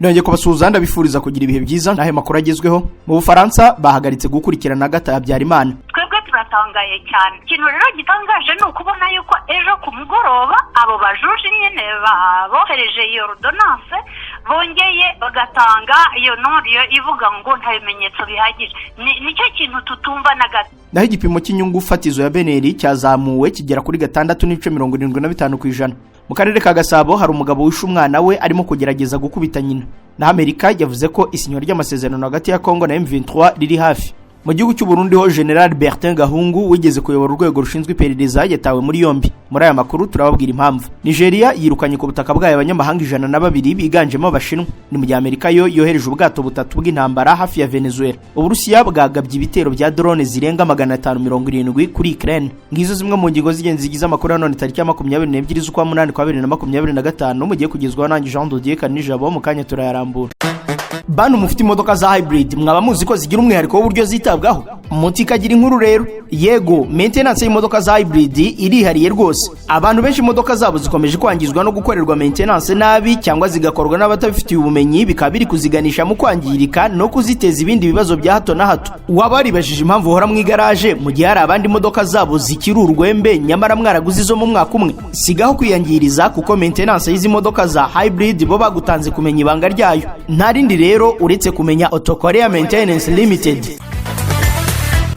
nongeye kubasuhuza ndabifuriza kugira ibihe byiza nahe makuru agezweho. Mu Bufaransa bahagaritse gukurikirana Agathe Habyarimana. Twebwe turatangaye cyane. Ikintu rero gitangaje ni ukubona yuko ejo ku mugoroba abo bajuje nyene bohereje iyo ordonnance bongeye bagatanga iyo noriyo ivuga ngo nta bimenyetso bihagije. Nicyo kintu tutumva na gato. Naho igipimo cy'inyungu fatizo ya Beneri cyazamuwe kigera kuri 6.75%. Mu karere ka Gasabo hari umugabo wishe umwana we arimo kugerageza gukubita nyina. Na Amerika yavuze ko isinywa ry'amasezerano hagati ya Kongo na M23 riri hafi. Mu gihugu cy'u Burundi ho General Bertin Gahungu wigeze kuyobora urwego rushinzwe iperereza yatawe muri yombi. Muri aya makuru turababwira impamvu. Nigeria yirukanye ku butaka bwayo abanyamahanga 102 biganjemo abashinwa. Ni mu gihe Amerika yo yohereje ubwato butatu bw'intambara hafi ya Venezuela. Uburusiya bwagabye ibitero bya drone zirenga 570 kuri Ukraine. Ngizo zimwe mu ngingo z'ingenzi zigize amakuru ya none tariki ya 22 z'ukwa 8 kwa 2025 mugiye kugezwaho nanjye Jean Dodier Kanijabo mu kanya turayarambura. Banu mufite imodoka za hybrid mwaba muzi ko zigira umwihariko w'uburyo zitabwaho. Muti kagira inkuru rero. Yego, maintenance y'imodoka za hybrid irihariye rwose. Abantu benshi imodoka zabo zikomeje kwangizwa no gukorerwa maintenance nabi cyangwa zigakorwa n'abatabifitiye ubumenyi bikabiri kuziganisha mu kwangirika no kuziteza ibindi bibazo bya hato na hato. Wabaribajije impamvu hora mu igaraje mu gihe hari abandi imodoka zabo zikiri urwembe nyamara mwaraguze zo mu mwaka umwe. Sigaho kwiyangiriza kuko maintenance y'izi modoka za hybrid bo bagutanze kumenya ibanga ryayo. Ntarindi rero uretse kumenya Auto Korea Maintenance Limited.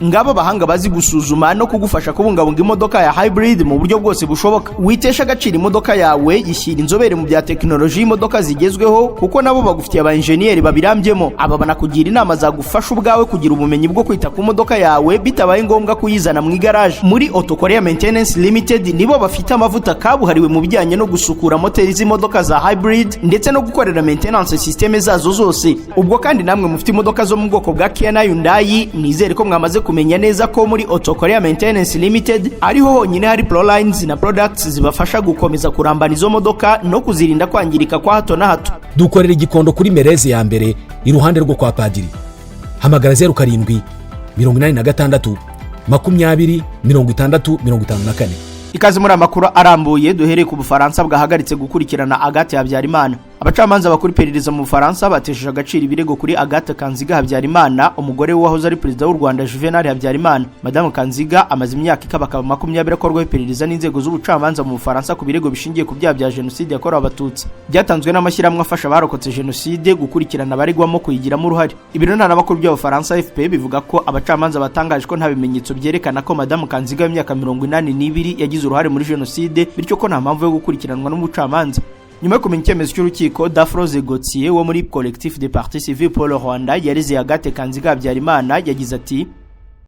Ngabo bahanga bazi gusuzuma no kugufasha kubungabunga imodoka ya hybrid mu buryo bwose bushoboka. Witesha agaciro imodoka yawe yishyira inzobere mu bya teknoloji y'imodoka zigezweho kuko nabo bagufitiye aba engineer babirambyemo. Aba banakugira inama zagufasha ubwawe kugira ubumenyi bwo kwita ku modoka yawe bitabaye ngombwa kuyizana mu igaraje. Muri Auto Korea Maintenance Limited nibo bafite amavuta kabuhariwe mu bijyanye no gusukura moteri z'imodoka za hybrid ndetse no gukorera maintenance systeme zazo zose. Ubwo kandi namwe mufite imodoka zo mu bwoko bwa Kia na Hyundai nizere ko mwamaze kumenya neza ko muri Auto Korea Maintenance Limited ariho honyine hari Prolines na products zibafasha gukomeza kurambana izo modoka no kuzirinda kwangirika kwa hato na hato. Dukorera igikondo kuri Mereze ya mbere iruhande rwo kwa Padiri. Hamagara 07 86 20 60 54. Ikaze muri amakuru arambuye duhereye ku Bufaransa bwahagaritse gukurikirana Agathe Habyarimana. Abacamanza bakuru perereza mu Bufaransa batesheje agaciro ibirego kuri Agathe Kanziga Habyarimana, umugore wahoze ari perezida w'u Rwanda Juvenal Habyarimana. Madame Kanziga amaze imyaka ikabakaba 20 akorwaho iperereza n'inzego z'ubucamanza mu Bufaransa ku birego bishingiye ku byaha bya jenoside yakorewe abatutsi. Byatanzwe n'amashyirahamwe afasha abarokotse jenoside gukurikirana abaregwamo kuyigiramo uruhare. Ibiro ntaramakuru by'Abafaransa AFP bivuga ko abacamanza batangaje ko nta bimenyetso byerekana ko Madame Kanziga y'imyaka 82 yagize uruhare muri jenoside bityo ko nta mpamvu yo gukurikiranwa n'umucamanza. Nyuma yo kumenya icyemezo cy'urukiko, Dafroze Gauthier wo muri Collectif des Partis Civils pour le Rwanda yareze Agathe Kanziga Habyarimana yagize ati: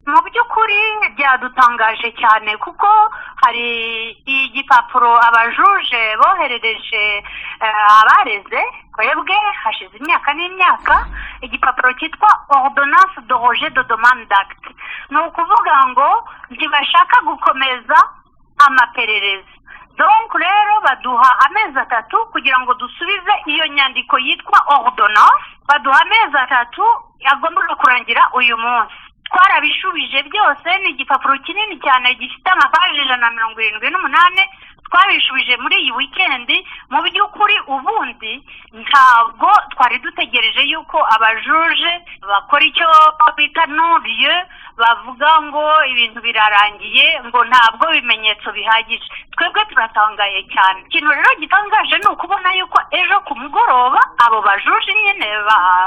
mu by'ukuri byadutangaje cyane kuko hari igipapuro abajuje boherereje abareze kwebwe hashize imyaka n'imyaka igipapuro cyitwa Ordonnance de rejet de demande d'acte. Ni ukuvuga ngo ntibashaka gukomeza amaperereza. Donc rero baduha amezi 3 kugira ngo dusubize iyo nyandiko yitwa ordonnance. Baduha amezi 3 agomba kurangira uyu munsi. Twarabishubije byose ni igipapuro kinini cyane gifite amapaje 178. Twabishubije muri iyi weekend. Mu by'ukuri ubundi ntabwo twari dutegereje yuko abajuje bakora icyo bita non-lieu bavuga ngo ibintu birarangiye ngo ntabwo bimenyetso bihagije. Twebwe turatangaye cyane. Ikintu rero gitangaje ni ukubona yuko ejo ku mugoroba abo bajuje nyene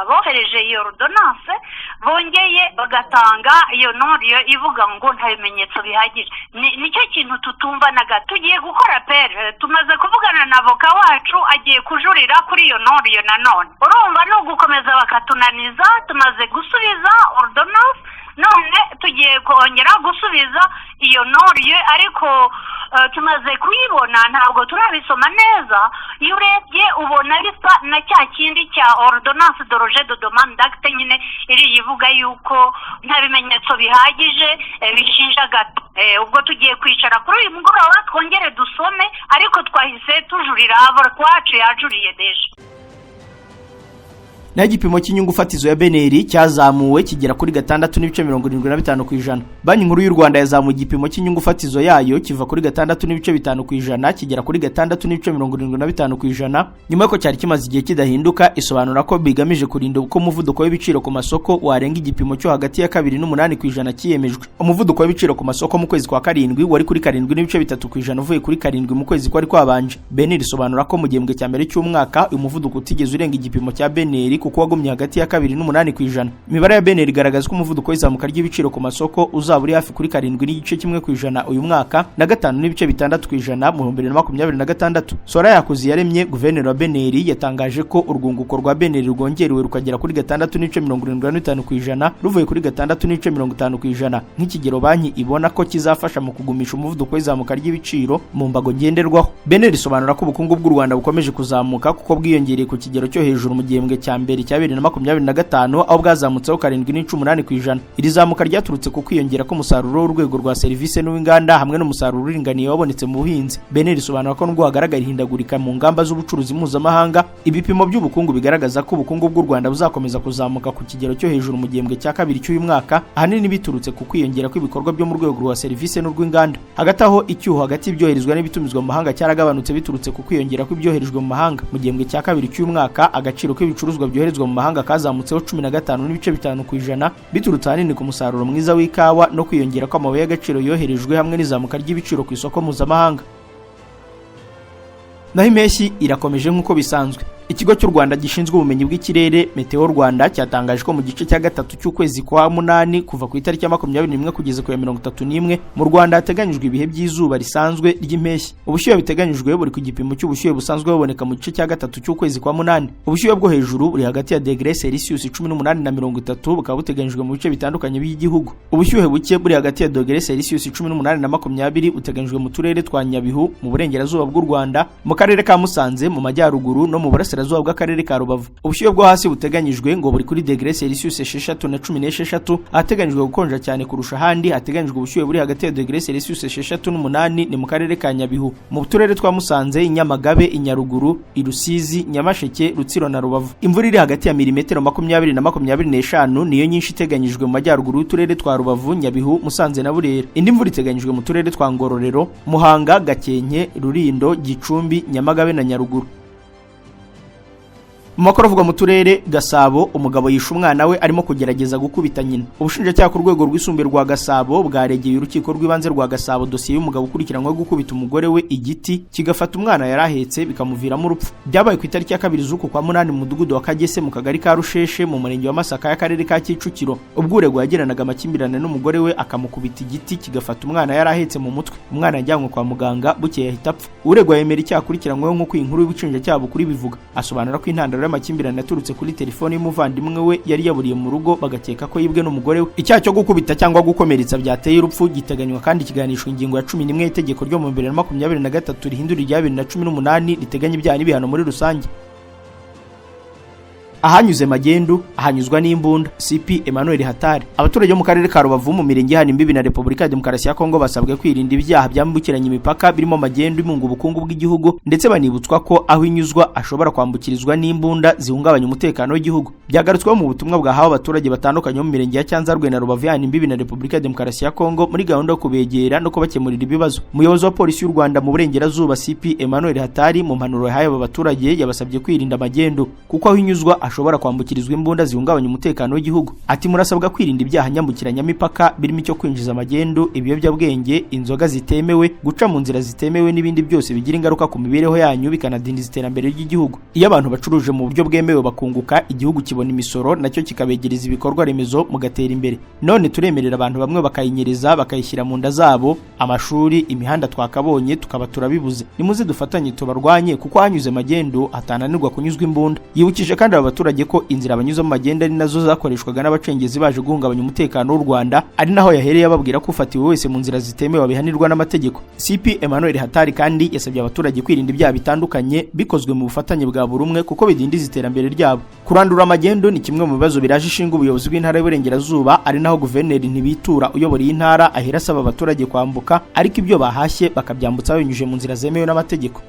bohereje iyo ordonnance bongeye bagatanga iyo non-lieu ivuga ngo nta bimenyetso bihagije. Nicyo kintu tutumva na gato. Tugiye gukora tumaze kuvugana na avoka wacu agiye kujurira kuri iyo non-lieu nanone. Urumva no gukomeza bakatunaniza. Tumaze gusubiza ordonnance none tugiye kongera gusubiza iyo non-lieu ariko tumaze kuyibona ntabwo turabisoma neza. Iyo urebye ubona bisa na cya kindi cya Ordonnance de rejet de demande d'acte nyine iri yivuga yuko nta bimenyetso bihagije bishinja Agathe. Ubwo tugiye kwicara kuri uyu mugoroba twongere dusome ariko twahise tujurira avoka wacu yajuriye deje. naho igipimo cy'inyungu fatizo ya beneri cyazamuwe kigera kuri 6.75 ku ijana. Banki Nkuru y'u Rwanda yazamuye igipimo cy'inyungu fatizo yayo kiva kuri 6.5 ku ijana kigera kuri 6.75 ku ijana, nyuma y'uko cyari kimaze igihe kidahinduka. Isobanura ko bigamije kurinda uko umuvuduko w'ibiciro ku masoko warenga igipimo cyo hagati ya 2.8 ku ijana cyiyemejwe. Umuvuduko w'ibiciro ku masoko mu kwezi kwa karindwi wari kuri 7.3 ku ijana uvuye kuri 7 mu kwezi kwari kwabanje. Beneri isobanura ko mu gihembwe cya mbere cy'umwaka uyu muvuduko utigeze urenga igipimo cya beneri kuko wagumye hagati ya 2.8 ku ijana. Imibare ya beneri igaragaza ko umuvuduko w'izamuka ry'ibiciro ku masoko uzaba uri hafi kuri 7.1 ku ijana uyu mwaka na 5.6 ku ijana mu 2026. Sora Yakuzi yaremye guverineri wa beneri yatangaje ko urwunguko rwa beneri rwongerewe rukagera kuri 6.75 ku ijana ruvuye kuri 6.50 ku ijana, nk'ikigero banki ibona ko kizafasha mu kugumisha umuvuduko w'izamuka ry'ibiciro mu mbago ngenderwaho. Beneri isobanura ko ubukungu bw'u Rwanda bukomeje kuzamuka kuko bwiyongereye ku kigero cyo hejuru mu gihembwe cya mbere cya 2025 aho bwazamutseho 7.8 ku ijana. Iri zamuka ryaturutse ku kwiyongera k'umusaruro w'urwego rwa serivisi n'uw'inganda hamwe n'umusaruro uringaniye wabonetse mu buhinzi. Beneri isobanura ko nubwo hagaragara ihindagurika mu ngamba z'ubucuruzi mpuzamahanga, ibipimo by'ubukungu bigaragaza ko ubukungu bw'u Rwanda buzakomeza kuzamuka ku kigero cyo hejuru mu gihembwe cya kabiri cy'uyu mwaka, ahanini biturutse ku kwiyongera kw'ibikorwa byo mu rwego rwa serivisi n'urw'inganda. Hagati aho icyuho hagati y'ibyoherezwa n'ibitumizwa mu mahanga cyaragabanutse biturutse ku kwiyongera kw'ibyoherejwe mu mahanga. Mu gihembwe cya kabiri cy'uyu mwaka agaciro k'ibicuruzwa byoherezwa mu mahanga kazamutseho 15.5 ku ijana biturutse ahanini ku musaruro mwiza w'ikawa no kwiyongera kw'amabuye y'agaciro yoherejwe hamwe n'izamuka ry'ibiciro ku isoko mpuzamahanga. Naho impeshyi irakomeje nk'uko bisanzwe. Ikigo cy'u Rwanda gishinzwe ubumenyi bw'ikirere Meteo Rwanda cyatangaje ko mu gice cya gatatu cy'ukwezi kwa munani kuva ku itariki ya 21 kugeza ku ya 31 mu Rwanda hateganyijwe ibihe by'izuba risanzwe ry'impeshyi. Ubushyuhe biteganyijwe buri ku gipimo cy'ubushyuhe busanzwe buboneka mu gice cya gatatu cy'ukwezi kwa munani. Ubushyuhe bwo hejuru buri hagati ya °C 18 na 30 bukaba buteganyijwe mu bice bitandukanye by'igihugu. Ubushyuhe buke buri hagati ya °C 18 na 20 buteganyijwe mu turere twa Nyabihu mu burengerazuba bw'u Rwanda, mu karere ka Musanze mu majyaruguru no mu burasirazuba bw'akarere ka Rubavu. Ubushyuhe bwo hasi buteganyijwe ngo buri kuri °C 6 na 16, ahateganyijwe gukonja cyane kurusha ahandi hateganyijwe ubushyuhe buri hagati ya °C 6 n'8 ni mu karere ka Nyabihu. Mu turere twa Musanze, Nyamagabe, Inyaruguru, Irusizi, Nyamasheke, Rutsiro na Rubavu imvura iri hagati ya milimetero 20 na 25 niyo nyinshi iteganyijwe mu majyaruguru y'uturere twa Rubavu, Nyabihu, Musanze na Burera. Indi mvura iteganyijwe mu turere twa Ngororero, Muhanga, Gakenke, Rulindo, Gicumbi, Nyamagabe na Nyaruguru. Mu makuru avuga mu turere Gasabo, umugabo yishe umwana we arimo kugerageza gukubita nyina. Ubushinjacyaha ku rwego rwisumbuye rwa Gasabo bwaregeye urukiko rw'ibanze rwa Gasabo dosiye y'umugabo ukurikiranyweho gukubita umugore we igiti kigafata umwana yarahetse bikamuviramo urupfu. Byabaye ku itariki ya 2 z'uku kwa munani mu mudugudu wa Kagese mu kagari ka Rusheshe mu murenge wa Masaka y'akarere ka Kicukiro. Ubwo uregwa yagiranaga amakimbirane n'umugore we akamukubita igiti kigafata umwana yarahetse mu mutwe. Umwana yajyanywe kwa muganga bukeye ahita apfa. Uregwa yemera icyaha akurikiranyweho nk'uko inkuru y'ubushinjacyaha bukuri bivuga. Asobanura ko intandaro y'amakimbirane yaturutse kuri telefone y'umuvandimwe we yari yaburiye mu rugo bagakeka ko yibwe n'umugore we. Icyaha cyo gukubita cyangwa gukomeretsa byateye urupfu giteganywa kandi kiganishwa ingingo ya 11 y'itegeko ryo mu 2023 rihindura irya 2018 riteganya ibyaha n'ibihano muri rusange. Ahanyuze magendu ahanyuzwa n'imbunda. CP Emmanuel Hatari. Abaturage bo mu karere ka Rubavu mu mirenge hano imbibi na Repubulika ya Demokarasi ya Kongo basabwe kwirinda ibyaha byambukiranya imipaka birimo magendu imunga ubukungu bw'igihugu, ndetse banibutswa ko aho inyuzwa ashobora kwambukirizwa n'imbunda zihungabanya umutekano w'igihugu. Byagarutsweho mu butumwa bwahawe abaturage batandukanye mu mirenge ya Cyanzarwe na Rubavu hano imbibi na Repubulika ya Demokarasi ya Kongo muri gahunda yo kubegera no kubakemurira ibibazo. Umuyobozi wa polisi y'u Rwanda mu burengerazuba CP Emmanuel Hatari mu mpanuro yahaye aba baturage yabasabye kwirinda magendu kuko aho inyuzwa ashobora kwambukirizwa imbunda zihungabanya umutekano w'igihugu. Ati murasabwa kwirinda ibyaha nyambukiranyamipaka birimo icyo kwinjiza magendu, ibiyobyabwenge, inzoga zitemewe, guca mu nzira zitemewe n'ibindi byose bigira ingaruka ku mibereho yanyu bikanadindiza iterambere ry'igihugu. Iyo abantu bacuruje mu buryo bwemewe bakunguka, igihugu kibona imisoro nacyo kikabegereza ibikorwa remezo mugatera imbere. None turemerera abantu bamwe bakayinyereza bakayishyira mu nda zabo, amashuri, imihanda twakabonye tukaba turabibuze. Nimuze dufatanye tubarwanye kuko hanyuze magendu hatananirwa kunyuzwa imbunda. Yibukije kandi aba baturage ko inzira abanyuza mu magenda ari nazo zakoreshwaga n'abacengezi baje guhungabanya umutekano w'u Rwanda, ari naho yahereye ababwira ko ufatiwe wese mu nzira zitemewe abihanirwa n'amategeko. CP Emmanuel Hatari kandi yasabye abaturage kwirinda ibyaha bitandukanye bikozwe mu bufatanye bwa buri umwe kuko bidindiza iterambere ryabo. Kurandura amagendo ni kimwe mu bibazo biraje ishinga ubuyobozi bw'intara y'Uburengerazuba, ari naho guverineri Ntibitura uyobora iyi ntara ahera asaba abaturage kwambuka, ariko ibyo bahashye bakabyambutsa binyuje mu nzira zemewe n'amategeko.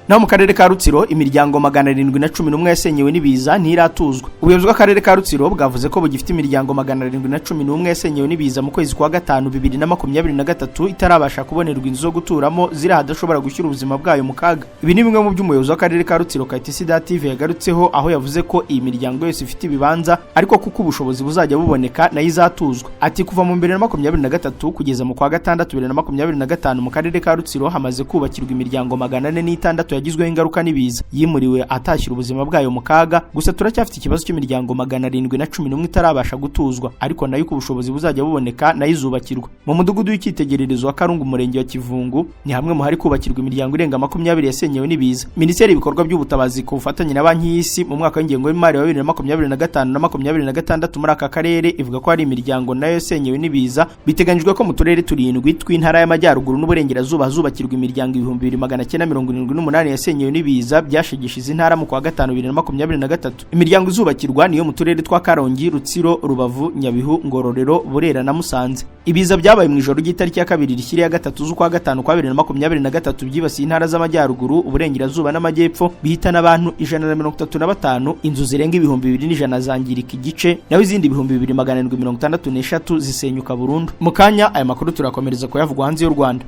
naho mu karere ka Rutsiro imiryango 711 yasenyewe n'ibiza ntiratuzwa. Ubuyobozi bw'akarere ka Rutsiro bwavuze ko bugifite imiryango 711 yasenyewe n'ibiza mu kwezi kwa gatanu 2023 itarabasha kubonerwa inzu zo guturamo ziri ahadashobora gushyira ubuzima bwayo mu kaga. Ibi ni bimwe mu by'umuyobozi w'akarere ka Rutsiro Kayitesi Dative yagarutseho, aho yavuze ko iyi miryango yose ifite ibibanza ariko kuko ubushobozi buzajya buboneka nayo izatuzwa. Ati kuva mu 2023 kugeza mu kwa gatandatu 2025 mu karere ka Rutsiro hamaze kubakirwa imiryango 406 yagizweho ingaruka n'ibiza yimuriwe atashyira ubuzima bwayo mu kaga. Gusa turacyafite ikibazo cy'imiryango 711 itarabasha gutuzwa, ariko nayo ku bushobozi buzajya buboneka nayo izubakirwa. Mu mudugudu w'icyitegererezo wa Karungu umurenge wa Kivungu ni hamwe mu hari kubakirwa imiryango irenga 20 yasenyewe n'ibiza. Minisiteri y'ibikorwa by'ubutabazi ku bufatanye na Banki y'Isi mu mwaka w'ingengo y'imari wa 2025 na 2026 muri aka karere ivuga ko hari imiryango nayo yasenyewe n'ibiza. Biteganyijwe ko mu turere 7 tw'intara y'Amajyaruguru n'Uburengerazuba hazubakirwa imiryango 2978 yasenyewe n'ibiza byashegeshize intara mu kwa gatanu 2023. Imiryango izubakirwa niyo mu turere twa Karongi, Rutsiro, Rubavu, Nyabihu, Ngororero, Burera na Musanze. Ibiza byabaye mu ijoro ry'itariki ya 2 rishyira ya 3 z'ukwa gatanu kwa 2023 byibasiye intara z'Amajyaruguru, Uburengerazuba n'Amajyepfo bihitana abantu 135, inzu zirenga 2100 zangirika igice, naho izindi 2763 zisenyuka burundu. Mu kanya aya makuru turakomereza kuyavugwa hanze y'u Rwanda.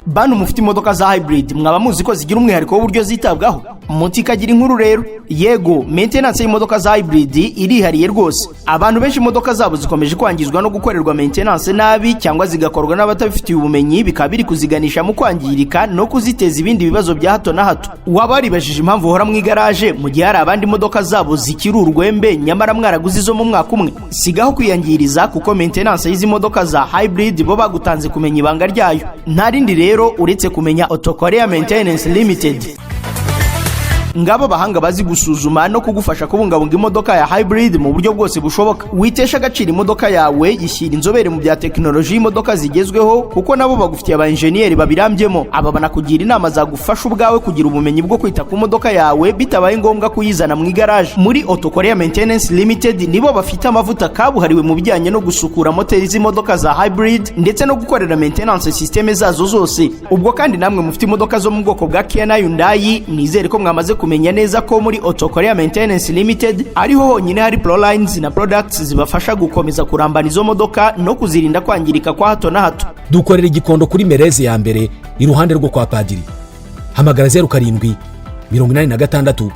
Bantu mufite imodoka za hybrid mwaba muzi ko zigira umwihariko w'uburyo zitabwaho. Muti kagira inkuru rero. Yego, maintenance y'imodoka za hybrid irihariye rwose. Abantu benshi imodoka zabo zikomeje kwangizwa no gukorerwa maintenance nabi cyangwa zigakorwa n'abatabifitiye ubumenyi, bikabiri kuziganisha mu kwangirika no kuziteza ibindi bibazo bya hato na hato. Wabaribajije impamvu uhora mu igaraje mu gihe hari abandi imodoka zabo zikiri urwembe nyamara mwaraguze izo mu mwaka umwe. Sigaho kwiyangiriza kuko maintenance y'izi modoka za hybrid bo bagutanze kumenya ibanga ryayo. Nta rindi rero uretse kumenya Auto Korea Maintenance Limited. Ngabo bahanga bazi gusuzuma no kugufasha kubungabunga imodoka ya hybrid mu buryo bwose bushoboka. Witesha agaciro imodoka yawe, yishyira inzobere mu bya teknoloji y'imodoka zigezweho kuko nabo bagufitiye aba engineer babirambyemo. Aba banakugira inama zagufasha ubwawe kugira ubumenyi bwo kwita ku modoka yawe bitabaye ngombwa kuyizana mu igaraje. Muri Auto Korea Maintenance Limited nibo bafite amavuta kabuhariwe mu bijyanye no gusukura moteri z'imodoka za hybrid ndetse no gukorera maintenance system zazo zose. Ubwo kandi namwe mufite imodoka zo mu bwoko bwa Kia na Hyundai, nizere ko mwamaze kumenya neza ko muri Auto Korea Maintenance Limited ariho honyine hari Prolines na products zibafasha gukomeza kurambana izo modoka no kuzirinda kwangirika kwa hato na hato. Dukorera igikondo kuri Merezi ya mbere iruhande rwo kwa Padiri. Hamagara 07 86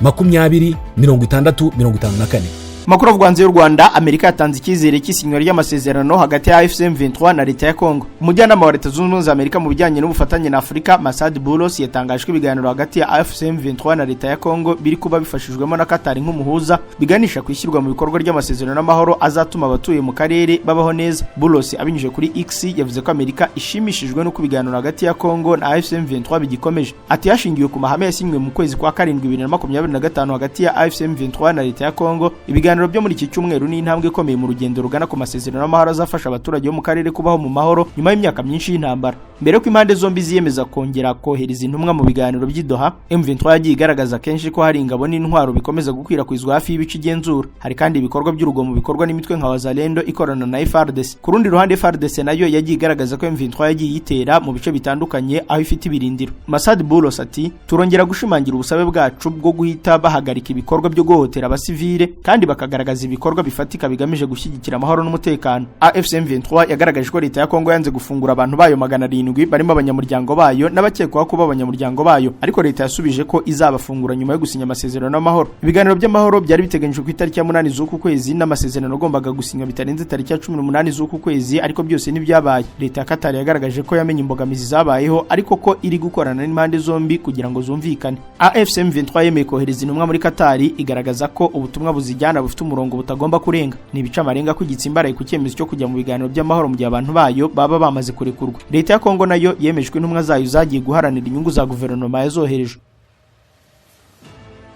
20 60 54. Makuru avugwanze y'u Rwanda. Amerika yatanze icyizere cy'isinywa ry'amasezerano hagati ya AFCM 23 na leta ya Kongo. Umujyanama wa Leta Zunze Ubumwe za Amerika mu bijyanye n'ubufatanye na Afurika Masad Boulos yatangaje ko ibiganiro hagati ya AFCM 23 na leta ya Kongo biri kuba bifashijwemo na Qatar nk'umuhuza biganisha kwishyirwa mu bikorwa ry'amasezerano n'amahoro azatuma abatuye mu karere babaho neza. Boulos abinyuje kuri X yavuze ko Amerika ishimishijwe no kubiganiro hagati ya Kongo na AFCM 23 bigikomeje. Ati hashingiwe ku mahame yasinywe mu kwezi kwa 7 2025 hagati ya AFCM 23 na leta ya Kongo. Ibiganiro byo muri iki cyumweru ni intambwe ikomeye mu rugendo rugana ku masezerano y'amahoro azafasha abaturage bo mu karere kubaho mu mahoro nyuma y'imyaka myinshi y'intambara. Mbere ko impande zombi ziyemeza kongera kohereza intumwa mu biganiro by'Idoha, M23 yagiye igaragaza kenshi ko hari ingabo n'intwaro bikomeza gukwirakwizwa hafi y'ibice igenzura. Hari kandi ibikorwa by'urugomo bikorwa n'imitwe nka Wazalendo ikorana na FARDC. Ku rundi ruhande FARDC nayo yagiye igaragaza ko M23 yagiye yitera mu bice bitandukanye aho ifite ibirindiro. Masad Boulos ati turongera gushimangira ubusabe bwacu bwo guhita bahagarika ibikorwa byo guhotera abasivile kandi bakagaragaza ibikorwa bifatika bigamije gushyigikira amahoro n'umutekano. AFCM 23 yagaragaje ko leta ya Kongo yanze gufungura abantu bayo 700 barimo abanyamuryango bayo n'abakekwaho kuba abanyamuryango bayo, ariko leta yasubije ko izabafungura nyuma yo gusinya amasezerano y'amahoro. Ibiganiro by'amahoro byari biteganyijwe ku itariki ya 8 z'uku kwezi n'amasezerano agombaga gusinywa bitarenze itariki ya 18 z'uku kwezi, ariko byose ntibyabaye. Leta ya Qatar yagaragaje ko yamenye imbogamizi zabayeho ariko ko iri gukorana n'impande zombi kugira ngo zumvikane. AFCM 23 yemeye kohereza intumwa muri Qatar igaragaza ko ubutumwa buzijyana bufite umurongo butagomba kurenga. Ni ibice amarenga ko igitsimbaraye ku cyemezo cyo kujya mu biganiro by'amahoro mu gihe abantu bayo baba bamaze kurekurwa. Leta ya Kongo nayo yemejwe intumwa zayo zagiye guharanira inyungu za guverinoma yazohereje.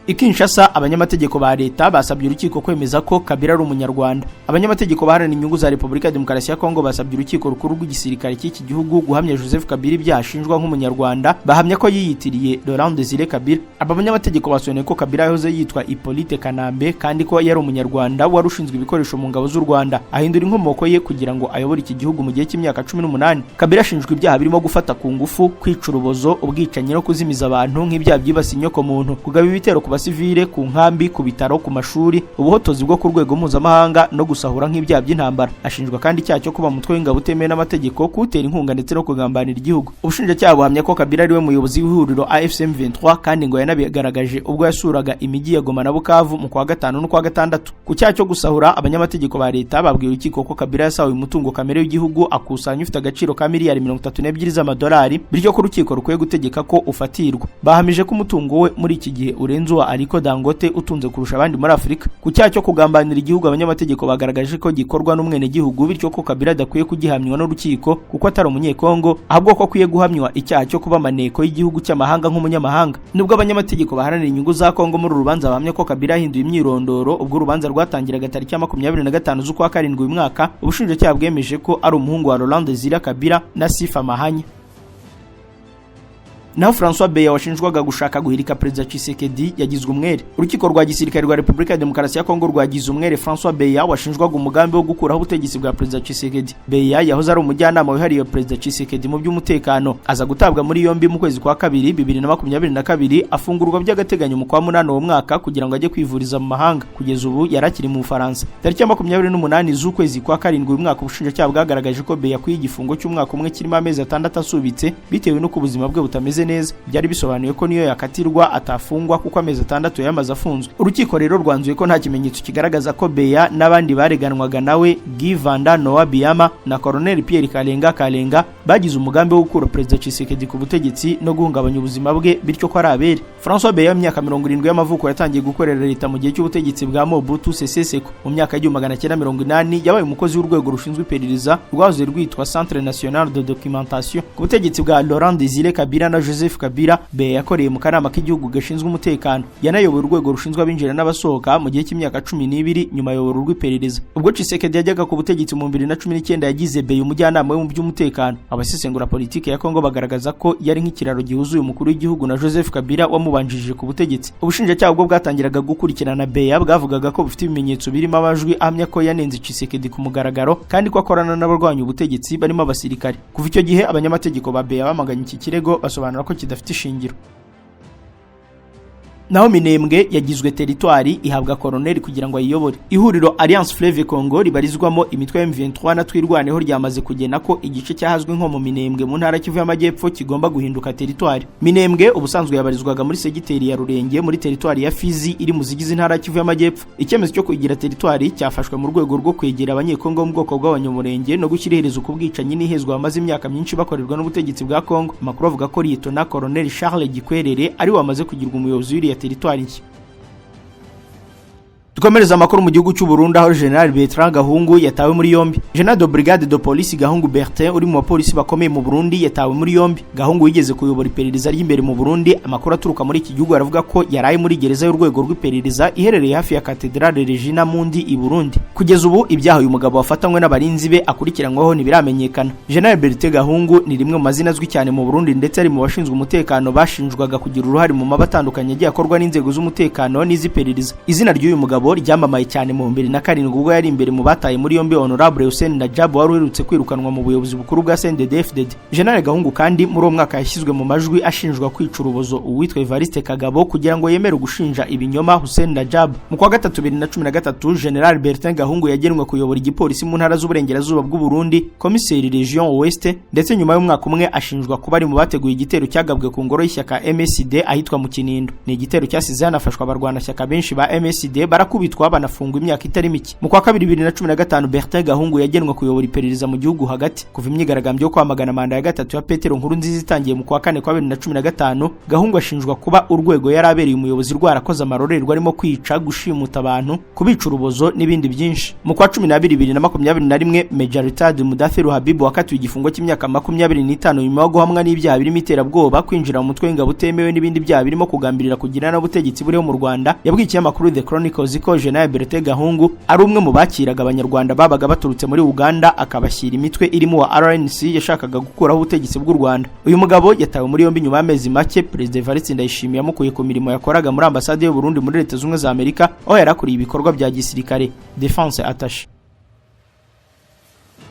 I Kinshasa abanyamategeko ba leta basabye urukiko kwemeza ko Kabila ari umunyarwanda. Abanyamategeko baharanira inyungu za Repubulika ya Demokarasi ya Kongo basabye urukiko rukuru rw'igisirikare cy'iki gihugu guhamya Joseph Kabila ibyaha ashinjwa nk'umunyarwanda, bahamya ko yiyitiriye Laurent Désiré Kabila. Aba banyamategeko basobanuye ko Kabila yahoze yitwa Hippolyte Kanambe kandi ko yari umunyarwanda wari ushinzwe ibikoresho mu ngabo z'u Rwanda, ahindura inkomoko ye kugira ngo ayobore iki gihugu mu gihe cy'imyaka 18. Kabila ashinjwa ibyaha birimo gufata ku ngufu, kwica urubozo, ubwicanyi no kuzimiza abantu nk'ibyaha byibasiye inyoko muntu, kugaba ibitero ku basivile, ku nkambi, ku bitaro, ku mashuri, ubuhotozi bwo ku rwego mpuzamahanga no gusahura nk'ibyaha by'intambara. Ashinjwa kandi icyaha cyo kuba umutwe w'ingabo utemewe n'amategeko, kutera inkunga ndetse no kugambanira igihugu. Ubushinjacyaha buhamya ko Kabila ari we muyobozi w'ihuriro AFC M23 kandi ngo yanabigaragaje ubwo yasuraga imijyi ya Goma na Bukavu mu kwa gatanu no kwa gatandatu. Ku cyaha cyo gusahura, abanyamategeko ba leta babwiye urukiko ko Kabila yasahuye umutungo kamere w'igihugu akusanya ufite agaciro ka miliyari 32 z'amadolari, bityo ko urukiko rukwiye gutegeka ko ufatirwa. Bahamije ko umutungo we muri iki gihe urenze wa Aliko Dangote utunze kurusha abandi muri Afurika. Ku cyaha cyo kugambanira igihugu, abanyamategeko bagaragaje ko gikorwa n'umwene gihugu, bityo ko Kabila adakwiye kugihamywa n'urukiko kuko atari umunyekongo, ahubwo ko akwiye guhamywa icyaha cyo kuba maneko y'igihugu cy'amahanga nk'umunyamahanga. Nubwo abanyamategeko baharanira inyungu za Kongo muri urubanza bahamya ko Kabila yahinduye imyirondoro ubwo urubanza rwatangiraga tariki ya 25 z'ukwa karindwi uyu mwaka, ubushinjacyaha bwemeje ko ari umuhungu wa Laurent Désiré Kabila na Sifa Mahanya. Naho François Beya washinjwaga gushaka guhirika Perezida Tshisekedi yagizwe umwere. Urukiko rwa gisirikare rwa Repubulika ya Demokarasi ya Kongo rwagize umwere François Beya washinjwaga umugambi wo gukuraho ubutegetsi bwa Perezida Tshisekedi. Beya yahoze ari umujyanama wihariye Perezida Tshisekedi mu by'umutekano, aza gutabwa muri yombi mu kwezi kwa kabiri 2022, afungurwa by'agateganyo mu kwa 8 uwo mwaka kugira ngo ajye kwivuriza mu mahanga. Kugeza ubu yarakiri mu Bufaransa. Tariki ya 28 z'ukwezi kwa karindwi uyu mwaka, ubushinjacyaha bwagaragaje ko Beya kwiye igifungo cy'umwaka umwe kirimo amezi 6 asubitse bitewe no kubuzima bwe butameze neza. Byari bisobanuye ko niyo yakatirwa atafungwa kuko amezi 6 yamaze afunzwe. Urukiko rero rwanzuye ko nta kimenyetso kigaragaza ko Beya n'abandi bareganwaga nawe Guy Vanda Noah Biama na Colonel Pierre Kalenga bagize umugambi wo gukura Perezida Tshisekedi ku butegetsi no guhungabanya ubuzima bwe, bityo ko ari abere. François Beya imyaka 70 y'amavuko yatangiye gukorera leta mu gihe cy'ubutegetsi bwa Mobutu Sese Seko. Mu myaka ya 1980 yabaye umukozi w'urwego rushinzwe iperereza rwahoze rwitwa Centre National de Documentation ku butegetsi bwa Laurent Désiré Kabila na Joseph Kabila. Beya yakoreye mu kanama k'igihugu gashinzwe umutekano, yanayoboye urwego rushinzwe abinjira n'abasohoka mu gihe cy'imyaka 12, nyuma ayobora urw'iperereza. Ubwo Tshisekedi yajyaga ku butegetsi mu 2019 yagize Beya umujyanama we mu by'umutekano. Abasesengura politiki ya Kongo bagaragaza ko yari nk'ikiraro gihuzuye umukuru w'igihugu na Joseph Kabila wamubanjirije ku butegetsi. Ubushinjacyaha ubwo bwatangiraga gukurikirana Beya bwavugaga ko bufite ibimenyetso birimo amajwi ahamya ko yanenze Tshisekedi ku mugaragaro kandi ko akorana n'abarwanya ubutegetsi barimo abasirikare. Kuva icyo gihe abanyamategeko ba Beya bamaganye iki kirego basobanura ko kidafite ishingiro. Naho Minembwe yagizwe teritwari ihabwa Colonel kugira ngo ayiyobore. Ihuriro Alliance Fleuve Congo ribarizwamo imitwe ya M23 na Twirwaneho ryamaze kugena ko igice cyahazwe nko mu Minembwe mu ntara Kivu y'Amajyepfo kigomba guhinduka teritwari. Minembwe ubusanzwe yabarizwaga muri segiteri ya Rurenge muri teritwari ya Fizi iri mu zigize intara Kivu y'Amajyepfo. Icyemezo cyo kugira teritwari cyafashwe mu rwego rwo kwegera abanyekongo mu bwoko bw'abanyamurenge no gushyira iherezo ku bwicanyi n'ihezwa bamaze imyaka myinshi bakorerwa n'ubutegetsi bwa Kongo. Amakuru avuga ko Lieutenant Colonel Charles Gikwerere ari wamaze kugirwa umuyobozi w'iriya teritwari nshya. Dukomereza amakuru mu gihugu cy'u Burundi aho General Bertrand Gahungu yatawe muri yombi. General de Brigade de Police Gahungu Bertin uri mu bapolisi bakomeye mu Burundi yatawe muri yombi. Gahungu yigeze kuyobora iperereza ry'imbere mu Burundi. Amakuru aturuka muri iki gihugu aravuga ko yaraye muri gereza y'urwego rw'iperereza iherereye hafi ya Cathedrale Regina Mundi i Burundi. Kugeza ubu ibyaha uyu mugabo wafatanywe n'abarinzi be akurikiranyweho ntibiramenyekana. General Bertin Gahungu ni rimwe mu mazina azwi cyane mu Burundi ndetse ari mu bashinzwe umutekano bashinjwaga kugira uruhare mu mabatandukanye agiye akorwa n'inzego z'umutekano n'iziperereza. Izina ry'uyu mugabo ryamamaye cyane mu 2007 ubwo yari imbere mu bataye muri yombi Honorable Hussein Najab wari uherutse kwirukanwa mu buyobozi bukuru bwa CNDD-FDD. General Gahungu kandi muri uwo mwaka yashyizwe mu majwi ashinjwa kwica urubozo uwitwa Evariste Kagabo kugira ngo yemere gushinja ibinyoma Hussein Najab. Mu kwa gatatu 2013 General Bertin Gahungu yagenwe kuyobora igipolisi mu ntara z'uburengerazuba bw'u Burundi, Commissaire Region Ouest, ndetse nyuma y'umwaka umwe ashinjwa kuba ari mu bateguye igitero cyagabwe ku ngoro y'ishyaka MSD ahitwa mu Kinindo. Ni igitero cyasize hanafashwa abarwanashyaka benshi ba MSD barakubitwa banafungwa imyaka itari mike. Mu kwa kabiri 2015 Bertin Gahungu yagenwe kuyobora iperereza mu gihugu hagati. Kuva imyigaragambyo yo kwamagana manda ya gatatu ya Petero Nkurunziza itangiye mu kwa kane kwa 2015, Gahungu ashinjwa kuba urwego yarabereye umuyobozi rwarakoze amarorerwa arimo kwica, gushimuta abantu, kubica urubozo n'ibindi byinshi. Mu kwa 2021 Major Richard Mudathiru Habibu wakatiwe igifungo cy'imyaka 25 nyuma yo guhamwa n'ibyaha birimo iterabwoba, kwinjira mu mutwe w'ingabo utemewe n'ibindi byaha birimo kugambirira kugira n'ubutegetsi buriho mu Rwanda. Yabwiye ikinyamakuru The Chronicles ko General Bertin Gahungu ari umwe mu bakiraga abanyarwanda babaga baturutse muri Uganda, akabashyira imitwe irimo wa RNC yashakaga gukuraho ubutegetsi bw'u Rwanda. Uyu mugabo yatawe muri yombi nyuma y'amezi make Perezida Evariste Ndayishimiye yamukuye ku mirimo yakoraga muri ambasade y'u Burundi muri Leta Zunze za Amerika, aho yarakuriye ibikorwa bya gisirikare Defense Attaché.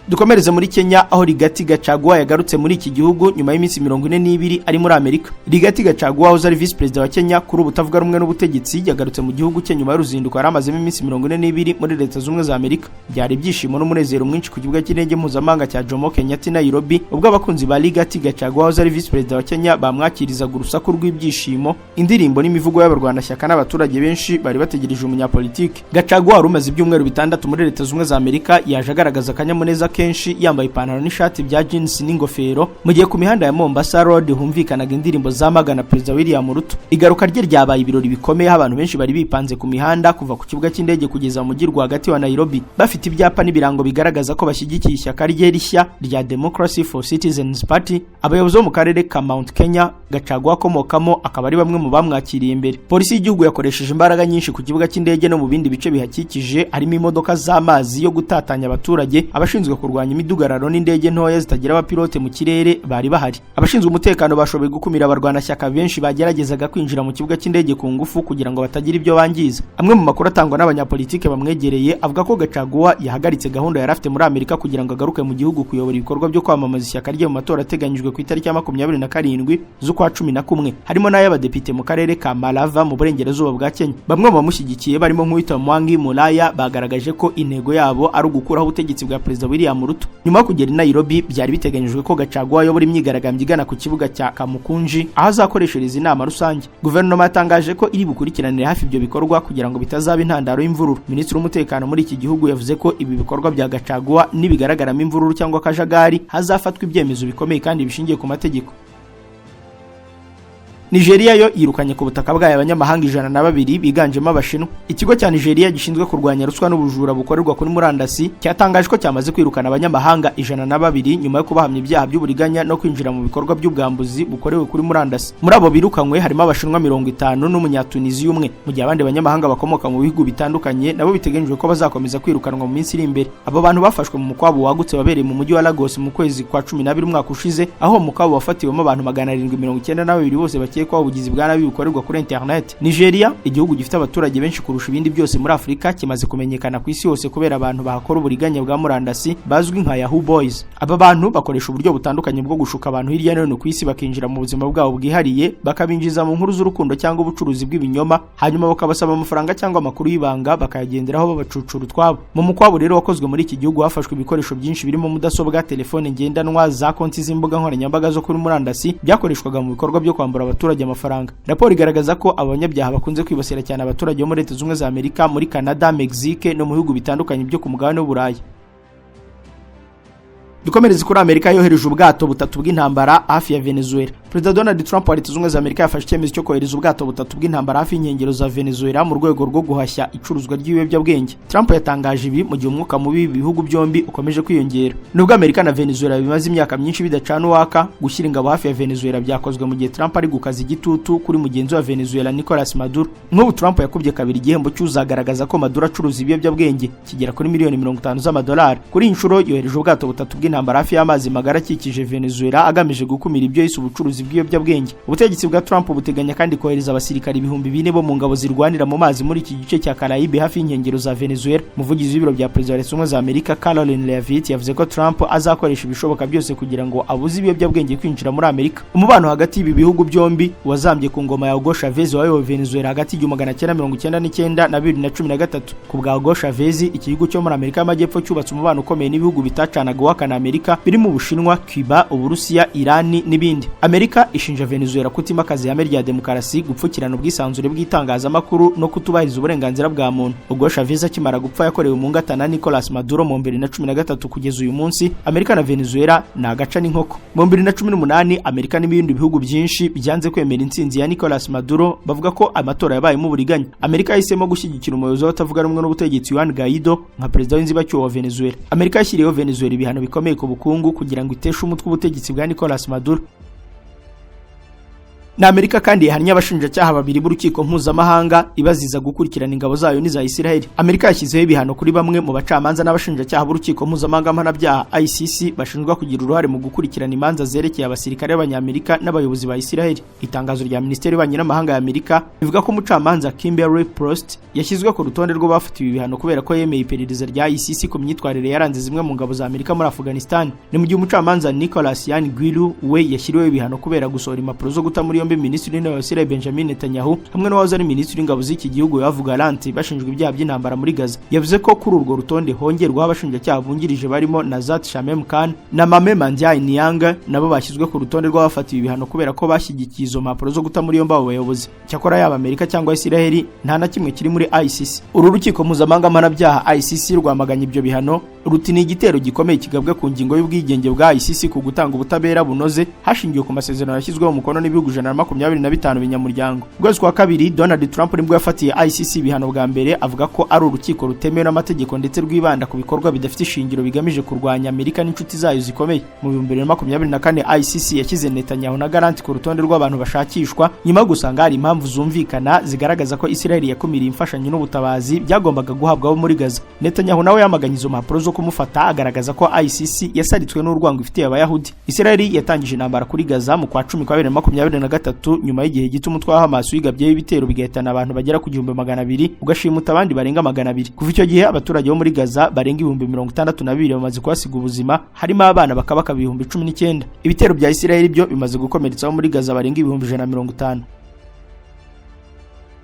Dukomereze muri Kenya, aho Rigathi Gachagua yagarutse muri iki gihugu nyuma y'iminsi 42 ari muri Amerika. Rigathi Gachagua uzari vice president wa Kenya kuri ubutavuga rumwe n'ubutegetsi yagarutse mu gihugu cye nyuma y'uruzinduko yaramazemo iminsi 42 muri Leta Zunze za Amerika. Byari ibyishimo n'umunezero mwinshi ku kibuga cy'indege mpuzamahanga cya Jomo Kenyatta Nairobi, ubwo abakunzi ba Rigathi Gachagua uzari vice president wa Kenya bamwakirizaga urusaku rw'ibyishimo, indirimbo n'imivugo y'abarwanashyaka n'abaturage benshi bari bategereje umunyapolitiki. Gachagua rumaze ibyumweru 6 muri Leta Zunze za Amerika, yaje agaragaza akanyamuneza kenshi yambaye ipantaro n'ishati bya jeans n'ingofero, mu gihe ku mihanda ya Mombasa Road humvikanaga indirimbo zamagana Perezida William Ruto. Igaruka rye ryabaye ibirori bikomeye, abantu benshi bari bipanze ku mihanda kuva ku kibuga cy'indege kugeza mu mujyi rwagati wa Nairobi, bafite ibyapa n'ibirango bigaragaza ko bashyigikiye ishyaka rye rishya rya Democracy for Citizens Party. Abayobozi bo mu karere ka Mount Kenya Gachagua akomokamo akaba ari bamwe mu bamwakiriye imbere. Polisi y'igihugu yakoresheje imbaraga nyinshi ku kibuga cy'indege no mu bindi bice bihakikije, harimo imodoka z'amazi yo gutatanya abaturage, abashinzwe kurwanya imidugararo n'indege ntoya zitagira abapilote mu kirere bari bahari. Abashinzwe umutekano bashoboye gukumira abarwanashyaka benshi bageragezaga kwinjira mu kibuga cy'indege ku ngufu kugira ngo batagira ibyo bangiza. Amwe mu makuru atangwa n'abanyapolitike bamwegereye avuga ko Gachagua yahagaritse gahunda yari afite muri Amerika kugira ngo agaruke mu gihugu kuyobora ibikorwa byo kwamamaza ishyaka rye mu matora ateganyijwe ku itariki ya 27 z'ukwa 11, harimo n'ay'abadepite mu karere ka Malava mu burengerazuba bwa Kenya. Bamwe mu bamushyigikiye barimo nk'uwitwa Mwangi Mulaya bagaragaje ko intego yabo ari ugukuraho ubutegetsi bwa Perezida William Ruto. Nyuma yo kugera i Nairobi, byari biteganyijwe ko Gachagua ayobora imyigaragambyo igana ku kibuga cya Kamukunji, aho azakoreshereza inama rusange. Guverinoma yatangaje ko iri bukurikiranire hafi ibyo bikorwa kugira ngo bitazaba intandaro y'imvururu. Minisitiri w'umutekano muri iki gihugu yavuze ko ibi bikorwa bya Gachagua nibigaragaramo imvururu cyangwa akajagari, hazafatwa ibyemezo bikomeye kandi bishingiye ku mategeko. Nigeria yo yirukanye ku butaka bwayo abanyamahanga 102 biganjemo abashinwa. Ikigo cya Nigeria gishinzwe kurwanya ruswa n'ubujura bukorerwa kuri murandasi cyatangaje ko cyamaze kwirukana abanyamahanga 102 nyuma yo kubahamya ibyaha by'uburiganya no kwinjira mu bikorwa by'ubwambuzi bukorewe kuri murandasi. Muri abo birukanywe harimo abashinwa 50 n'umunyatunizi umwe, mu gihe abandi banyamahanga bakomoka mu bihugu bitandukanye nabo biteganyijwe ko bazakomeza kwirukanwa mu minsi iri imbere. Abo bantu bafashwe mu mukwabo wagutse wabereye mu mujyi wa Lagos mu kwezi kwa 12 umwaka ushize, aho mukwabo wafatiwemo abantu 792 bose kwa ubugizi bwa nabi bukorerwa kuri internet. Nigeria, igihugu gifite abaturage benshi kurusha ibindi byose muri Afrika, kimaze kumenyekana ku isi yose kubera abantu bahakora uburiganya bwa murandasi bazwi nka Yahoo Boys. Aba bantu bakoresha uburyo butandukanye bwo gushuka abantu hirya no hino ku isi, bakinjira mu buzima bwabo bwihariye, bakabinjiza mu nkuru z'urukundo cyangwa ubucuruzi bw'ibinyoma, hanyuma bakabasaba amafaranga cyangwa amakuru y'ibanga bakayagenderaho babacucura utwabo. Mu mukwabo rero wakozwe muri iki gihugu hafashwe ibikoresho byinshi birimo mudasobwa, telefone ngendanwa, za konti z'imbuga nkoranyambaga zo kuri murandasi byakoreshwaga mu bikorwa byo kwambura abaturage amafaranga. Raporo igaragaza ko abanyabyaha bakunze kwibasira cyane abaturage bo muri Leta Zunze za Amerika, muri Canada, Mexique no mu bihugu bitandukanye byo ku mugabane w'Uburayi. Dukomereze kuri Amerika yohereje ubwato butatu bw'intambara hafi ya Venezuela. Perezida Donald Trump wa Leta Zunze za Amerika yafashe icyemezo cyo kohereza ubwato butatu bw'intambara hafi y'inkengero za Venezuela mu rwego rwo guhashya icuruzwa ry'ibiyobyabwenge. Trump yatangaje ibi mu gihe umwuka mubi ibihugu byombi ukomeje kwiyongera. Nubwo Amerika na Venezuela bimaze imyaka myinshi bidacana uwaka, gushyira ingabo hafi ya Venezuela byakozwe mu gihe Trump ari gukaza igitutu kuri mugenzi wa Venezuela Nicolas Maduro. Nk'ubu Trump yakubye kabiri igihembo cy'uzagaragaza ko Maduro acuruza ibiyobyabwenge kigera kuri miliyoni 50 z'amadolari. Kuri inshuro yohereje ubwato butatu bw'intambara hafi y'amazi magara akikije Venezuela agamije gukumira ibyo yise ubucuruzi bw'ibiyobyabwenge. Ubutegetsi bwa Trump buteganya kandi kohereza abasirikari 4,000 bo mu ngabo zirwanira mu mazi muri iki gice cya Caraïbe hafi y'inkengero za Venezuela. Umuvugizi w'ibiro bya Perezida wa Leta Zunze za Amerika Caroline Leavitt yavuze ko Trump azakoresha ibishoboka byose kugira ngo abuze ibiyobyabwenge kwinjira muri Amerika. Umubano hagati y'ibi bihugu byombi wazambye ku ngoma ya Hugo Chavez wayoboye Venezuela hagati y'1999 na 2013. Ku bwa Hugo Chavez, iki gihugu cyo muri Amerika y'Amajyepfo cyubatse umubano ukomeye n'ibihugu bitacanaga uwakana Amerika birimo Ubushinwa, Cuba, Uburusiya, Irani n'ibindi. Amerika Amerika ishinja Venezuela kutimakaza ihame rya demokarasi, gupfukirana ubwisanzure bw'itangazamakuru no kutubahiriza uburenganzira bwa muntu. Ubwo Chavez akimara gupfa yakorewe mu ngatana Nicolas Maduro mu 2013 kugeza uyu munsi, Amerika na Venezuela ni agaca n'inkoko. Mu 2018 Amerika n'ibindi bihugu byinshi byanze kwemera intsinzi ya Nicolas Maduro, bavuga ko amatora yabaye mu buriganya. Amerika yahisemo gushyigikira umuyobozi w'abatavuga rumwe n'ubutegetsi Juan Guaido nka perezida w'inzibacyuho wa Venezuela. Amerika yashyiriyeho Venezuela ibihano bikomeye ku bukungu kugira ngo iteshe umutwe ubutegetsi bwa Nicolas Maduro. Na Amerika kandi yahannye abashinjacyaha babiri b'urukiko mpuzamahanga ibaziza gukurikirana ingabo zayo n'iza Isiraheli. Amerika yashyizeho ibihano kuri bamwe mu bacamanza n'abashinjacyaha b'urukiko mpuzamahanga mpanabyaha ICC bashinjwa kugira uruhare mu gukurikirana imanza zerekeye abasirikare b'Abanyamerika n'abayobozi ba Isiraheli. Itangazo rya Minisiteri y'Ububanyi n'Amahanga ya Amerika rivuga ko umucamanza Kimberly Prost yashyizwe ku rutonde rw'abafatiwe ibihano kubera ko yemeye iperereza rya ICC ku myitwarire yaranze zimwe mu ngabo za Amerika muri Afghanistan. Ni mu gihe umucamanza Nicolas Yan Guilu we yashyiriweho ibihano kubera gusohora impapuro zo guta muri Minisitiri w'Intebe wa Israel Benjamin Netanyahu hamwe n'uwahoze ari Minisitiri w'Ingabo z'iki gihugu Yoav Gallant bashinjwa ibyaha by'intambara muri Gaza. Yavuze ko kuri urwo rutonde hongerwaho abashinjacyaha bungirije barimo Nazat Shamem Khan na Mame Mandiaye Nianga, nabo bashyizwe ku rutonde rw'abafatiwe ibihano kubera ko bashyigikiye izo mpapuro zo guta muri yombi abo bayobozi. Cyakora yaba Amerika cyangwa Israel nta na kimwe kiri muri ICC. Uru rukiko mpuzamahanga mpanabyaha ICC rwamaganye ibyo bihano, ruti ni igitero gikomeye kigabwe ku ngingo y'ubwigenge bwa ICC ku gutanga ubutabera bunoze hashingiwe ku masezerano yashyizweho umukono n'ibihugu 125 binyamuryango. Ubwo kwa kabiri Donald Trump nibwo yafatiye ICC ibihano bwa mbere, avuga ko ari urukiko rutemewe n'amategeko ndetse rwibanda ku bikorwa bidafite ishingiro bigamije kurwanya Amerika n'inshuti zayo zikomeye. Mu 2024 ICC yashyize Netanyahu na Gallant ku rutonde rw'abantu bashakishwa nyuma yo gusanga hari impamvu zumvikana zigaragaza ko Israel yakumiriye imfashanyo n'ubutabazi byagombaga guhabwa abo muri Gaza. Netanyahu nawe yamaganye izo mpapuro zo kumufata, agaragaza ko ICC yasaritswe n'urwango ifitiye Abayahudi. Israel yatangije intambara kuri Gaza mu kwa 10 kwa 2023 nyuma y'igihe gito umutwe wa Hamas wigabyeho ibitero bigahitana abantu bagera ku 200,000 ugashimuta abandi barenga 200. Kuva icyo gihe abaturage bo muri Gaza barenga 62,000 bamaze kuhasiga ubuzima, harimo abana bakabaka 19,000. Ibitero bya Israel byo bimaze gukomeretsa muri Gaza barenga 150,000.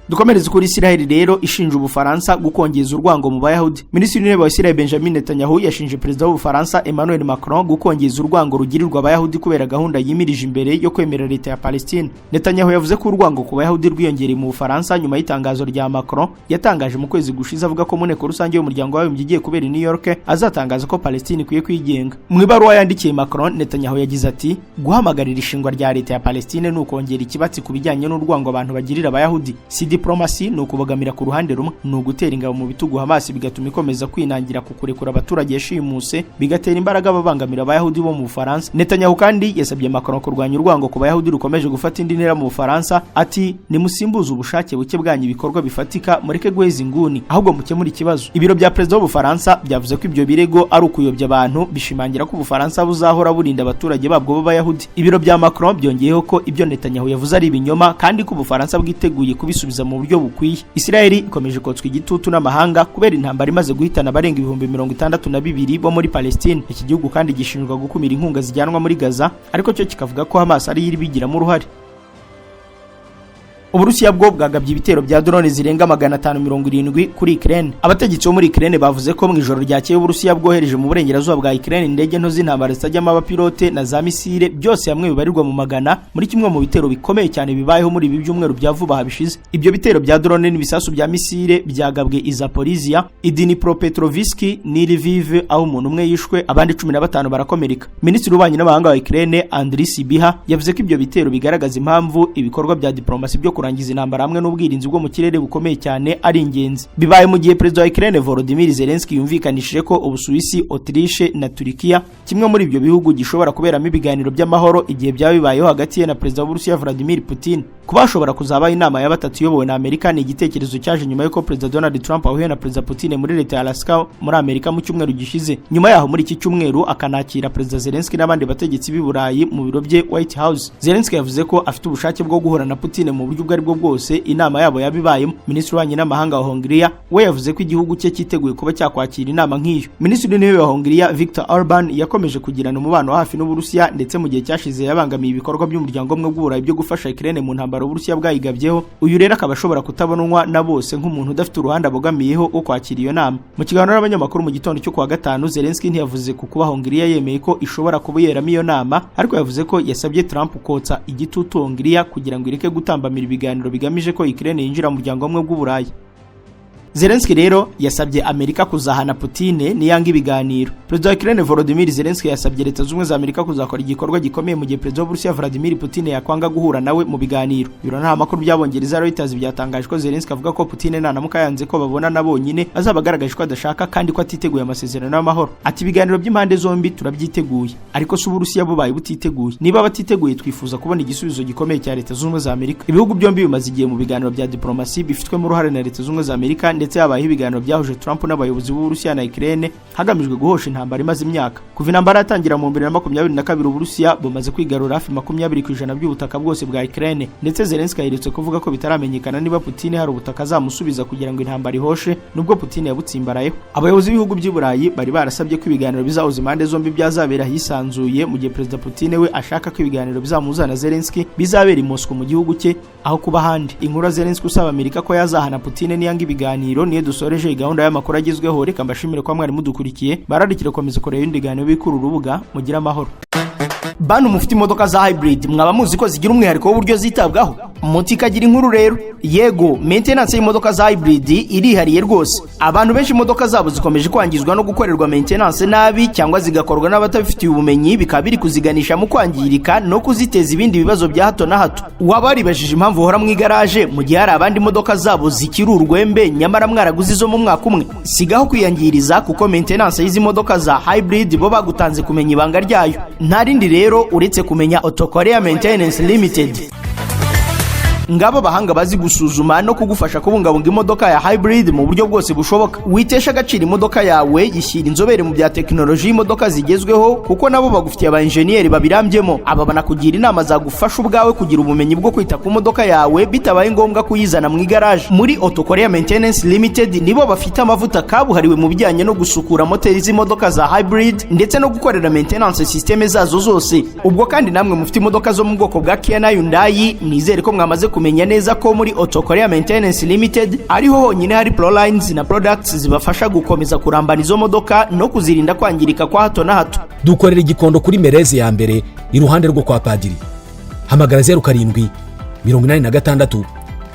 Dukomereze kuri Israel rero ishinja Ubufaransa gukongeza urwango mu Bayahudi. Minisitiri w'Intebe wa Israel Benjamin Netanyahu yashinje Perezida w'Ubufaransa Emmanuel Macron gukongeza urwango rugirirwa Abayahudi kubera gahunda yimirije imbere yo kwemera leta ya Palestine. Netanyahu yavuze ko urwango ku Bayahudi rwiyongereye mu Bufaransa nyuma y'itangazo rya Macron yatangaje mu kwezi gushize avuga ko mu nteko rusange y'umuryango w'abibumbye igiye kubera i New York azatangaza ko Palestine ikwiye kwigenga. Mu ibaruwa yandikiye Macron, Netanyahu yagize ati guhamagarira ishingwa rya leta ya Palestine ni ukongera ikibatsi ku bijyanye n'urwango abantu bagirira Abayahudi. Diplomasi ni ukubogamira ku ruhande rumwe, ni ugutera ingabo mu bitugu Hamas bigatuma ikomeza kwinangira ku kurekura abaturage yashimuse, bigatera imbaraga ababangamira Abayahudi bo mu Bufaransa. Netanyahu kandi yasabye Macron kurwanya urwango ku Bayahudi rukomeje gufata indi ntera mu Bufaransa, ati nimusimbuze ubushake buke bwanyu ibikorwa bifatika, mureke guheza inguni ahubwo mukemura ikibazo. Ibiro bya Perezida w'Ubufaransa byavuze ko ibyo birego ari ukuyobya abantu, bishimangira ko Ubufaransa buzahora burinda abaturage babwo b'Abayahudi. Ibiro bya Macron byongeyeho ko ibyo Netanyahu yavuze ari ibinyoma kandi ko Ubufaransa bwiteguye kubisubiza mu buryo bukwiye. Israel ikomeje kotswa igitutu n'amahanga kubera intambara imaze guhitana abarenga 62,000 bo muri Palestine. Iki gihugu kandi gishinjwa gukumira inkunga zijyanwa muri Gaza, ariko cyo kikavuga ko Hamas ari yiribigiramo uruhare. Uburusiya bwo bwagabye ibitero bya drone zirenga 570 kuri Ukraine. Abategetsi bo muri Ukraine bavuze ko mu ijoro ryakeye Uburusiya bwohereje mu burengerazuba bwa Ukraine indege nto z'intambara zitajyamo abapilote na za misile, byose hamwe bibarirwa mu magana muri kimwe mu bitero bikomeye cyane bibayeho muri ibi byumweru bya vuba habishize. Ibyo bitero bya drone n'ibisasu bya misile byagabwe i Zaporizhia, i Dnipropetrovsk ni Lviv, aho umuntu umwe yishwe abandi 15 barakomereka. Minisitiri w'Ububanyi n'Amahanga wa Ukraine Andriy Sybiha yavuze ko ibyo bitero bigaragaza impamvu ibikorwa bya diplomasi byo kurangiza intambara hamwe n'ubwirinzi bwo mu kirere bukomeye cyane ari ingenzi. Bibaye mu gihe Perezida wa Ukraine Volodymyr Zelensky yumvikanishije ko Ubusuwisi, Autriche na Turkiya kimwe muri ibyo bihugu gishobora kuberamo ibiganiro by'amahoro igihe byaba bibayeho hagati ye na Perezida w'Uburusiya Vladimir Putin. Kuba hashobora kuzabaho inama ya batatu iyobowe na Amerika ni igitekerezo cyaje nyuma y'uko Perezida Donald Trump ahuye na Perezida Putin muri leta ya Alaska muri Amerika mu cyumweru gishize. Nyuma yaho muri iki cyumweru akanakira Perezida Zelensky n'abandi bategetsi b'i Burayi mu biro bye White House. Zelensky yavuze ko afite ubushake bwo guhura na Putin mu buryo ubwo ari bwo bwose inama yabo yabibayemo. Minisitiri w'ububanyi n'amahanga wa Hongiriya we yavuze ko igihugu cye cyiteguye kuba cyakwakira inama nk'iyo. Minisitiri w'intebe wa Hongiriya Viktor Orban yakomeje kugirana umubano hafi n'Uburusiya ndetse mu gihe cyashize yabangamiye ibikorwa by'umuryango umwe bw'Uburayi byo gufasha Ukraine mu ntambara Uburusiya bwayigabyeho. Uyu rero akaba ashobora kutabonwa na bose nk'umuntu udafite uruhande abogamiyeho wo kwakira iyo nama. Mu kiganiro n'abanyamakuru mu gitondo cyo kuwa gatanu, Zelensky ntiyavuze ku kuba Hongiriya yemeye ko ishobora kuba yeramo iyo nama, ariko yavuze ko yasabye Trump kotsa igitutu Hongiriya kugira ngo ireke gutambamira ibiganiro bigamije ko Ukraine yinjira mu muryango umwe bw'Uburayi. Zelensky rero yasabye Amerika kuzahana Putin niyanga ibiganiro. Perezida wa Ukraine Volodymyr Zelensky yasabye Leta z'Ubumwe za Amerika kuzakora igikorwa gikomeye mu gihe Perezida w'Uburusiya Vladimir Putin yakwanga guhura nawe mu biganiro. Biro nta makuru by'Abongereza Reuters byatangaje ko Zelensky avuga ko Putin nanamuka yanze ko babona nabonyine azabagaragaje ko adashaka kandi ko atiteguye amasezerano y'amahoro. Ati ibiganiro by'impande zombi turabyiteguye, ariko se Uburusiya bubaye butiteguye. Niba batiteguye twifuza kubona igisubizo gikomeye cya Leta z'Ubumwe za Amerika. Ibihugu byombi bimaze igihe mu biganiro bya diplomasi bifitwemo uruhare na Leta z'Ubumwe za Amerika, ndetse habayeho ibiganiro byahuje Trump n'abayobozi b'Uburusiya na Ukraine hagamijwe guhosha intambara imaze imyaka. Kuva intambara yatangira mu 2022 Uburusiya bumaze kwigarura hafi 20% by'ubutaka bwose bwa Ukraine, ndetse Zelensky aherutse kuvuga ko bitaramenyekana niba Putin hari ubutaka azamusubiza kugira ngo intambara ihoshe, nubwo Putin yabutsimbarayeho. Abayobozi b'ibihugu by'Uburayi bari barasabye ko ibiganiro bizahuza impande zombi byazabera hisanzuye, mu gihe Perezida Putin we ashaka ko ibiganiro bizamuzana Zelensky bizabera i Moscow mu gihugu cye aho kuba handi. Inkuru Zelensky usaba Amerika ko yazahana Putin niyanga ibiganiro niyo dusoreje gahunda y'amakuru agezweho. Reka mbashimire ko mwari mudukurikiye, bararikira komeza kureba ibindi biganiro bikuru urubuga. Mugira amahoro. Bantu mufite imodoka za hybrid mwaba muzi ko zigira umwihariko w'uburyo zitabwaho. Muti kagira inkuru rero. Yego, maintenance y'imodoka za hybrid irihariye rwose. Abantu benshi imodoka zabo zikomeje kwangizwa no gukorerwa maintenance nabi cyangwa zigakorwa n'abatabifitiye ubumenyi, bikaba biri kuziganisha mu kwangirika no kuziteza ibindi bibazo bya hato na hato. Wabaribajije impamvu uhora mu igaraje mu gihe hari abandi imodoka zabo zikiri urwembe nyamara mwaraguze izo mu mwaka umwe? Sigaho kwiyangiriza, kuko maintenance y'izi modoka za hybrid bo bagutanze kumenya ibanga ryayo. Nta rindi rero uretse kumenya Auto Korea Maintenance Limited. Ngabo bahanga bazi gusuzuma no kugufasha kubungabunga imodoka ya hybrid mu buryo bwose bushoboka. Witesha agaciro imodoka yawe, yishyira inzobere mu bya teknoloji y'imodoka zigezweho, kuko nabo bagufitiye aba engineer babirambyemo. Aba banakugira inama zagufasha ubwawe kugira ubumenyi bwo kwita ku modoka yawe bitabaye ngombwa kuyizana mu igaraje. Muri Auto Korea Maintenance Limited nibo bafite amavuta kabuhariwe mu bijyanye no gusukura moteri z'imodoka za hybrid ndetse no gukorera maintenance system zazo zose. Ubwo kandi namwe mufite imodoka zo mu bwoko bwa Kia na Hyundai, nizere ko mwamaze kumenya neza ko muri Auto Korea Maintenance Limited ariho honyine hari Prolines na products zibafasha gukomeza kurambana izo modoka no kuzirinda kwangirika kwa hato na hato. Dukorera igikondo kuri Merezi ya mbere iruhande rwo kwa Padiri. Hamagara 07 86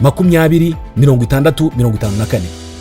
20 60 54.